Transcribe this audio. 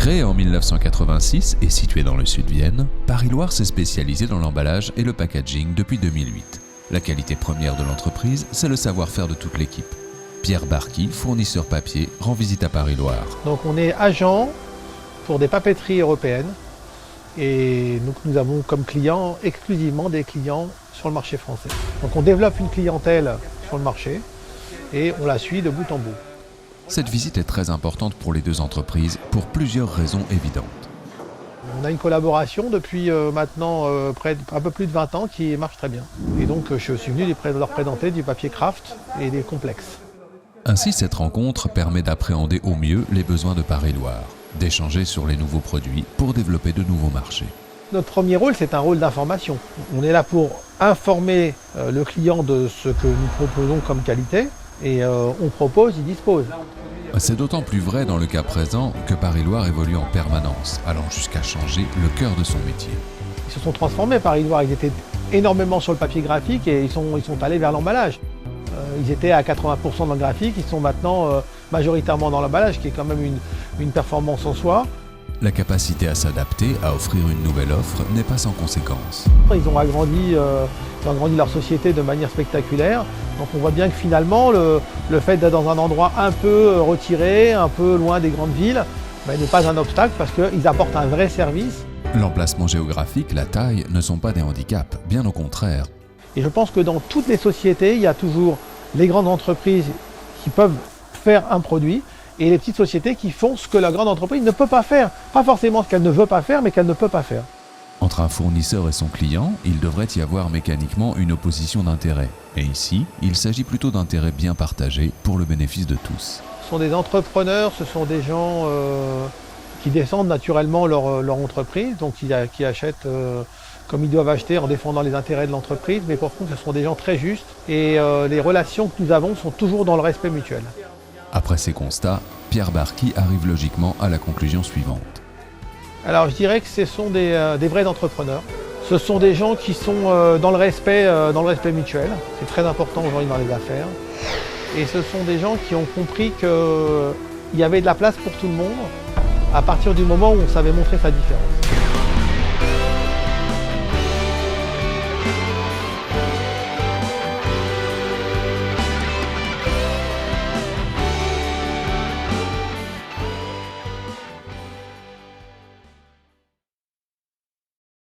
Créé en 1986 et situé dans le sud de Vienne, Paris-Loire s'est spécialisé dans l'emballage et le packaging depuis 2008. La qualité première de l'entreprise, c'est le savoir-faire de toute l'équipe. Pierre Barky, fournisseur papier, rend visite à Paris-Loire. Donc on est agent pour des papeteries européennes et donc nous avons comme clients exclusivement des clients sur le marché français. Donc on développe une clientèle sur le marché et on la suit de bout en bout. Cette visite est très importante pour les deux entreprises pour plusieurs raisons évidentes. On a une collaboration depuis maintenant un peu plus de 20 ans qui marche très bien. Et donc je suis venu leur présenter du papier craft et des complexes. Ainsi, cette rencontre permet d'appréhender au mieux les besoins de Paris-Loire, d'échanger sur les nouveaux produits pour développer de nouveaux marchés. Notre premier rôle, c'est un rôle d'information. On est là pour informer le client de ce que nous proposons comme qualité et on propose, il dispose. C'est d'autant plus vrai dans le cas présent que Paris-Loire évolue en permanence, allant jusqu'à changer le cœur de son métier. Ils se sont transformés, Paris-Loire, ils étaient énormément sur le papier graphique et ils sont allés vers l'emballage. Ils étaient à 80% dans le graphique, ils sont maintenant majoritairement dans l'emballage, qui est quand même une performance en soi. La capacité à s'adapter, à offrir une nouvelle offre, n'est pas sans conséquence. Ils ont agrandi leur société de manière spectaculaire. Donc on voit bien que finalement, le fait d'être dans un endroit un peu retiré, un peu loin des grandes villes, n'est pas un obstacle parce qu'ils apportent un vrai service. L'emplacement géographique, la taille ne sont pas des handicaps, bien au contraire. Et je pense que dans toutes les sociétés, il y a toujours les grandes entreprises qui peuvent faire un produit et les petites sociétés qui font ce que la grande entreprise ne peut pas faire. Pas forcément ce qu'elle ne veut pas faire, mais qu'elle ne peut pas faire. Entre un fournisseur et son client, il devrait y avoir mécaniquement une opposition d'intérêts. Et ici, il s'agit plutôt d'intérêts bien partagés pour le bénéfice de tous. Ce sont des entrepreneurs, ce sont des gens qui descendent naturellement leur entreprise, donc qui achètent comme ils doivent acheter en défendant les intérêts de l'entreprise, mais par contre ce sont des gens très justes et les relations que nous avons sont toujours dans le respect mutuel. Après ces constats, Pierre Barky arrive logiquement à la conclusion suivante. Alors je dirais que ce sont des vrais entrepreneurs. Ce sont des gens qui sont dans le respect mutuel. C'est très important aujourd'hui dans les affaires. Et ce sont des gens qui ont compris qu'il y avait de la place pour tout le monde à partir du moment où on savait montrer sa différence.